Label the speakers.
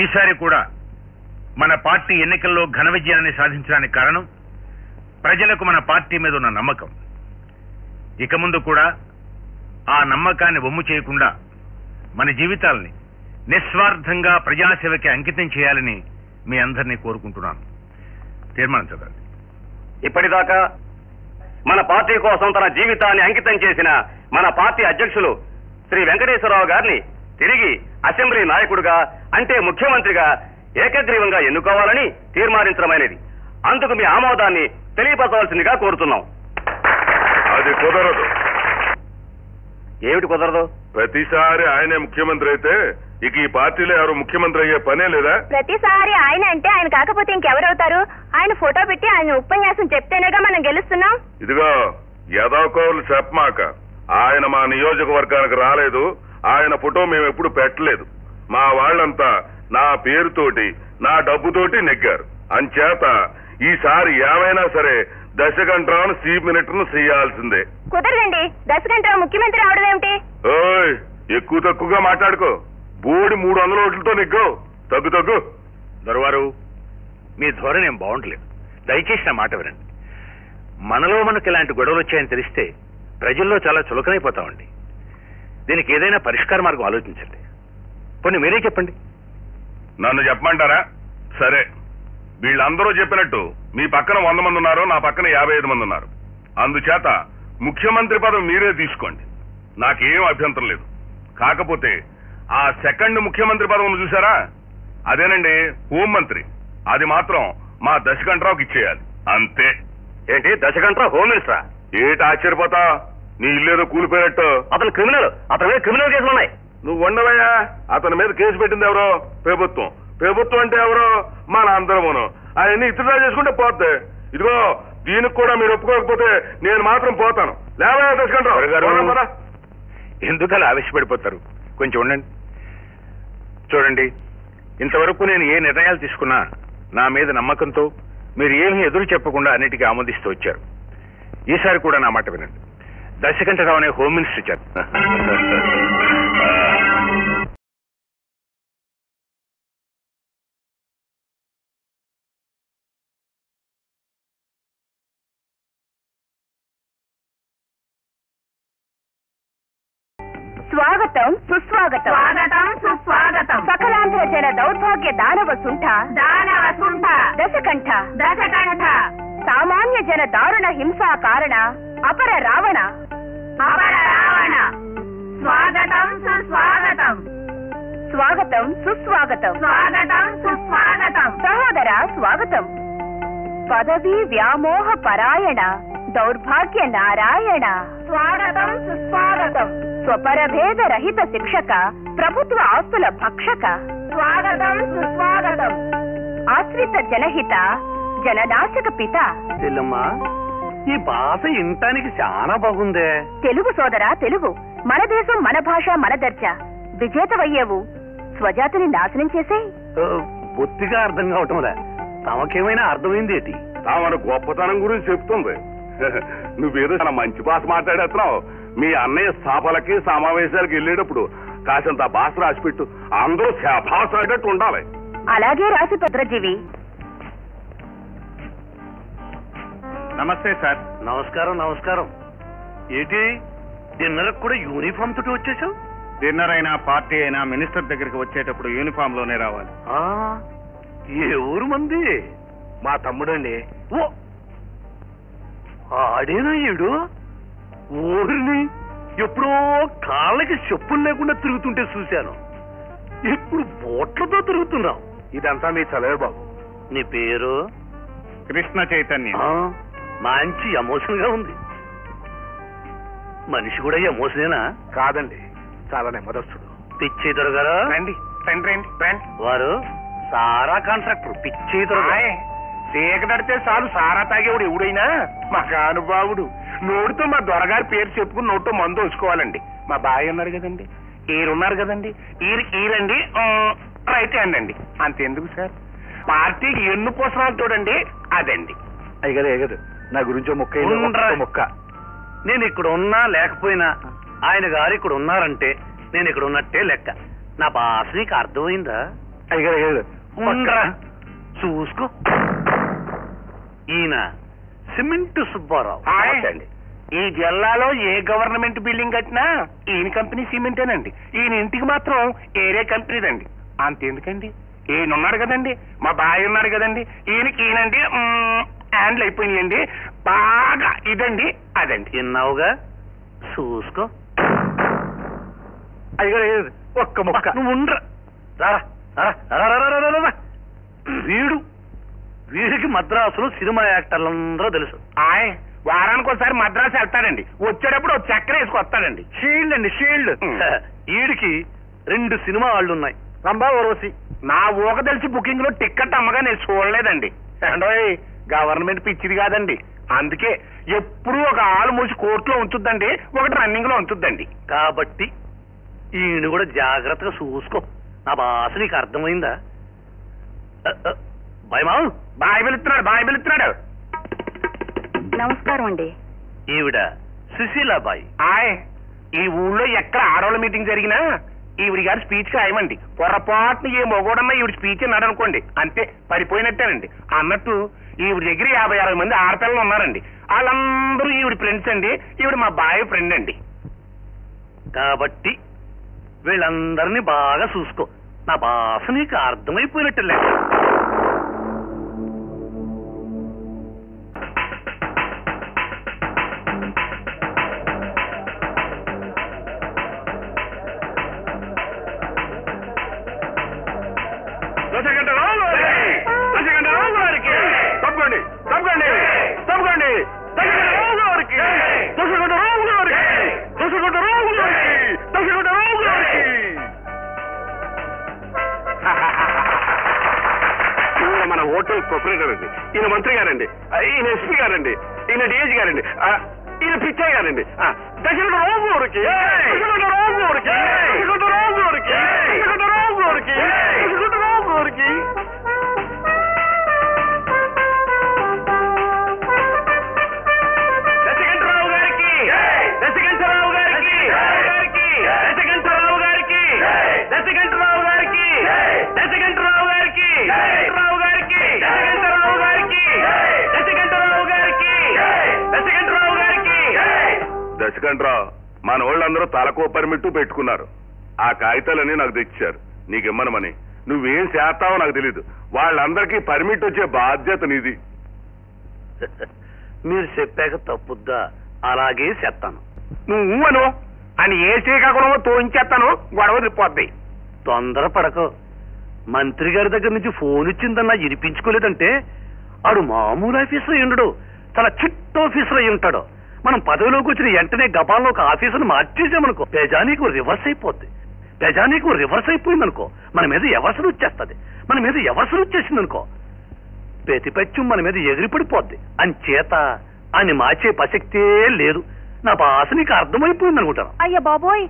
Speaker 1: ఈసారి కూడా మన పార్టీ ఎన్నికల్లో ఘన విజయాన్ని సాధించడానికి కారణం ప్రజలకు మన పార్టీ మీద ఉన్న నమ్మకం. ఇక ముందు కూడా ఆ నమ్మకాన్ని వమ్ము చేయకుండా మన జీవితాల్ని నిస్వార్థంగా ప్రజాసేవకి అంకితం చేయాలని మీ అందరినీ కోరుకుంటున్నాను. తీర్మానం చదవండి.
Speaker 2: ఇప్పటిదాకా మన పార్టీ కోసం తన జీవితాన్ని అంకితం చేసిన మన పార్టీ అధ్యక్షులు శ్రీ వెంకటేశ్వరరావు గారిని తిరిగి అసెంబ్లీ నాయకుడిగా అంటే ముఖ్యమంత్రిగా ఏకగ్రీవంగా ఎన్నుకోవాలని తీర్మానించడమైనది. అందుకు మీ ఆమోదాన్ని తెలియపరచవలసిందిగా కోరుతున్నాం.
Speaker 3: అది కుదరదు.
Speaker 2: ఏమిటి కుదరదు?
Speaker 3: ప్రతిసారి ఆయనే ముఖ్యమంత్రి అయితే ఇక ఈ పార్టీలో ఎవరు ముఖ్యమంత్రి అయ్యే పనే లేదా?
Speaker 4: ప్రతిసారి ఆయన అంటే ఆయన కాకపోతే ఇంకెవరవుతారు? ఆయన ఫోటో పెట్టి ఆయన ఉపన్యాసం చెప్తేనేగా మనం గెలుస్తున్నాం.
Speaker 3: ఇదిగో యదవకోలు చెప్పమాక. ఆయన మా నియోజకవర్గానికి రాలేదు. ఆయన ఫోటో మేము ఎప్పుడు పెట్టలేదు. మా వాళ్ళంతా నా పేరుతోటి నా డబ్బుతోటి నెగ్గారు. అంచేత ఈసారి ఏమైనా సరే దశకంఠరావు చీఫ్ మినిస్టర్ చేయాల్సిందే.
Speaker 4: కుదరదండి. దశకంఠరావు ముఖ్యమంత్రి అవడం ఏమిటి?
Speaker 3: ఓయ్, ఎక్కువ తక్కువగా మాట్లాడుకో. బోడి 300 ఓట్లతో నెగ్గావు. తగ్గు.
Speaker 1: దొరవారు, మీ ధోరణి ఏం బాగుంటలేదు. దయచేసి నా మాట వినండి. మనలో మనకు ఇలాంటి గొడవలు వచ్చాయని తెలిస్తే ప్రజల్లో చాలా చులకనైపోతామండి. దీనికి ఏదైనా పరిష్కార మార్గం ఆలోచించండి. పోనీ మీరే చెప్పండి.
Speaker 3: నన్ను చెప్పమంటారా? సరే, వీళ్ళందరూ చెప్పినట్టు మీ పక్కన 100 మంది ఉన్నారు, నా పక్కన 55 మంది ఉన్నారు. అందుచేత ముఖ్యమంత్రి పదవి మీరే తీసుకోండి. నాకేం అభ్యంతరం లేదు. కాకపోతే ఆ సెకండ్ ముఖ్యమంత్రి పదవిని చూసారా, అదేనండి హోంమంత్రి, అది మాత్రం మా దశకంఠరావుకి ఇచ్చేయాలి. అంతే.
Speaker 2: ఏంటి దశకంఠరావు హోమ్ మినిస్టరా?
Speaker 3: ఏటి ఆశ్చర్యపోతా? నీ ఇల్లేదో కూలిపోయినట్టు.
Speaker 2: అతను క్రిమినల్. అతని మీద క్రిమినల్ కేసులు ఉన్నాయి.
Speaker 3: నువ్వు ఉండవయ్యా. అతని మీద కేసు పెట్టింది ఎవరో? ప్రభుత్వం. ప్రభుత్వం అంటే ఎవరో? మన అందరమును. అవన్నీ ఇతరులా చేసుకుంటే పోతే. ఇదిగో దీనికి కూడా మీరు ఒప్పుకోకపోతే నేను మాత్రం పోతాను. లేవయ్యా దశకంఠరావు.
Speaker 1: ఎందుకు అలా ఆవేశపడిపోతారు? కొంచెం ఉండండి. చూడండి, ఇంతవరకు నేను ఏ నిర్ణయాలు తీసుకున్నా నా మీద నమ్మకంతో మీరు ఏమీ ఎదురు చెప్పకుండా అన్నిటికీ ఆమోదిస్తూ వచ్చారు. ఈసారి కూడా నా మాట వినండి. దశకంఠరావు అనే హోమ్ మినిస్టర్ ఇచ్చారు.
Speaker 4: స్వాగతం సుస్వాగతం. స్వాగతం సుస్వాగతం. సకలాంధ్ర జన దౌర్భాగ్య దానవ సుంఠ దశకంఠ సామాన్య జన దారుణ హింసా కారణ అపర రావణ స్వాగతం సుస్వాగతం. స్వాగతం సుస్వాగతం. సహోదర స్వాగతం. పదవీ వ్యామోహ పరాయణ దౌర్భాగ్య నారాయణ స్వాగతం సుస్వాగతం. స్వపరభేద రహిత శిక్షక ప్రభుత్వ ఆస్తుల భక్షక స్వాగతం సుస్వాగతం. ఆశ్రిత జనహిత జననాశక పిత.
Speaker 2: చెల్లమ్మా, ఈ భాష ఇంటానికి చాలా బాగుందే.
Speaker 4: తెలుగు సోదరా తెలుగు. మన దేశం మన భాష మన దర్జా. విజేతవయ్యేవు. స్వజాతిని నాశనం చేసే
Speaker 2: బొత్తిగా అర్థం కావటంలే. తమకేమైనా అర్థమైంది ఏంటి?
Speaker 3: మన గొప్పతనం గురించి చెప్తుంది. నువ్వేదో చాలా మంచి భాష మాట్లాడేస్తున్నావు. మీ అన్నయ్య సభలకి సమావేశాలకు వెళ్ళేటప్పుడు కాసంత భాష రాసిపెట్టు. అందరూ భాష రాసేటట్టు ఉండాలి.
Speaker 4: అలాగే రాసి భద్రజీవి.
Speaker 1: నమస్తే సార్.
Speaker 2: నమస్కారం. ఏంటి డిన్నర్ కూడా యూనిఫామ్ తోటి వచ్చేసావు?
Speaker 1: డిన్నర్ అయినా పార్టీ అయినా మినిస్టర్ దగ్గరికి వచ్చేటప్పుడు యూనిఫామ్ లోనే రావాలి.
Speaker 2: ఏ ఊరు మంది?
Speaker 3: మా తమ్ముడండి.
Speaker 2: ఓ ఆడేనా ఏడు? ఊరిని ఎప్పుడో కాళ్ళకి చెప్పులు లేకుండా తిరుగుతుంటే చూశాను. ఇప్పుడు బోట్లతో తిరుగుతున్నావు.
Speaker 3: ఇదంతా మీ చలవే బాబు.
Speaker 2: నీ పేరు?
Speaker 1: కృష్ణ చైతన్య.
Speaker 2: మంచి ఎమోషన్ గా ఉంది. మనిషి కూడా ఎమోషనేనా?
Speaker 3: కాదండి, చాలా నెమ్మదస్తుడు.
Speaker 2: పిచ్చి దొరగారా?
Speaker 3: రండి.
Speaker 2: వారు సారా కాంట్రాక్టర్. పిచ్చి దొరగారు.
Speaker 3: చీకటడితే చాలు సారా తాగేవాడు ఎవడైనా మహానుభావుడు. నోటితో మా దొరగారి పేరు చెప్పుకుని నోటితో మందు వచ్చుకోవాలండి. మా బాయ్ ఉన్నారు కదండి, ఈరున్నారు కదండి, ఈరండి రైట్ హ్యాండ్ అండి. అంతెందుకు సార్, పార్టీకి ఎన్ను పోసనాలు చూడండి అదండి.
Speaker 2: అయ్యగదు నా గురించి మొక్క. నేను ఇక్కడ ఉన్నా లేకపోయినా ఆయన గారు ఇక్కడ ఉన్నారంటే నేను ఇక్కడ ఉన్నట్టే లెక్క. నా భాష నీకు అర్థమైందా?
Speaker 5: ఉండరా చూసుకో. ఈయన సిమెంట్ సుబ్బారావు. ఈ జిల్లాలో ఏ గవర్నమెంట్ బిల్డింగ్ కట్టినా ఈయన కంపెనీ సిమెంటేనండి. ఈయన ఇంటికి మాత్రం ఏరియా కంపెనీదండి. అంతెందుకండి, ఈయన ఉన్నాడు కదండి, మా బాయ్ ఉన్నాడు కదండి, ఈయనండి హ్యాండ్లు అయిపోయినాయండి. బాగా ఇదండి అదండి. విన్నావుగా, చూసుకో. అయ్యో ఒక్క మొక్క నువ్వు ఉండరా. వీడికి మద్రాసులో సినిమా యాక్టర్లందరూ తెలుసు. వారానికి ఒకసారి మద్రాసు వెళ్తాడండి. వచ్చేటప్పుడు ఒక చక్కెర వేసుకొస్తాడండి. షీల్డ్ అండి, షీల్డ్. వీడికి 2 సినిమా వాళ్ళు ఉన్నాయి, రంభా ఓరోసి. నా ఊక తెలిసి బుకింగ్ లో టికెట్ అమ్మగా నేను చూడలేదండి. అండోయ్, గవర్నమెంట్ పిచ్చిది కాదండి. అందుకే ఎప్పుడు ఒక ఆలు మూసి కోర్టులో ఉంచుద్దండి, ఒకటి రన్నింగ్ లో ఉంచుద్దండి. కాబట్టి ఈయన కూడా జాగ్రత్తగా చూసుకో. నా భాష నీకు అర్థమైందా? భయమావు బాయ్ పిలుస్తున్నాడు.
Speaker 4: నమస్కారం అండి.
Speaker 5: ఈవిడ సుశీలాబాయి. ఈ ఊళ్ళో ఎక్కడ ఆడవాళ్ళ మీటింగ్ జరిగినా ఈవిడి గారి స్పీచ్ ఖాయమండి. పొరపాటున ఏ మొగోడన్నా ఈవిడ స్పీచ్ అన్నాడు అనుకోండి, అంతే పడిపోయినట్టేనండి. అన్నట్టు ఈవిడ దగ్గర 50-60 మంది ఆడపిల్లలు ఉన్నారండి. వాళ్ళందరూ ఈవిడ ఫ్రెండ్స్ అండి. ఈవిడ మా బాయ్ ఫ్రెండ్ అండి. కాబట్టి వీళ్ళందరినీ బాగా చూసుకో. నా భాష నీకు అర్థమైపోయినట్టు. మన హోటల్ ప్రొపరేటర్ అండి, ఈయన మంత్రి గారండి, ఈయన ఎస్పీ గారండి, ఈయన డిఐజీ గారండి, ఈయన పిచ్చయ్య గారండి. దశరథ రావు గారికి
Speaker 3: దశకంఠరావు, మన వాళ్ళందరూ తలకో పర్మిట్టు పెట్టుకున్నారు. ఆ కాగితాలన్నీ నాకు తెచ్చారు నీకిమ్మనమని. నువ్వేం చేస్తావో నాకు తెలీదు. వాళ్ళందరికీ పర్మిట్ వచ్చే బాధ్యత నీది.
Speaker 5: మీరు చెప్పాక తప్పుద్దా? అలాగే చేస్తాను. నువ్వు అను అని ఏ శ్రీకాకుళమో తోయించేస్తాను, గొడవ తిప్పోద్ది. తొందరపడకు. మంత్రి గారి దగ్గర నుంచి ఫోన్ ఇచ్చిందన్నా వినిపించుకోలేదంటే ఆడు మామూలు ఆఫీసర్ అయి ఉండడు, చాలా చిట్ట ఆఫీసర్ అయి ఉంటాడు. మనం పదవిలోకి వచ్చిన వెంటనే గబాల్లో ఒక ఆఫీసును మార్చేసామనుకో, ప్రజానీకు రివర్స్ అయిపోద్ది. ప్రజానీకు రివర్స్ అయిపోయిందనుకో, మన మీద ఎవసలు వచ్చేస్తుంది. మన మీద ఎవసలు వచ్చేసిందనుకో, ప్రతిపక్షం మన మీద ఎగిరిపడిపోద్ది. అంచేత అని మార్చే ప్రసక్తే లేదు. నా భాష నీకు అర్థమైపోయింది అనుకుంటాను.
Speaker 4: అయ్య బాబోయ్,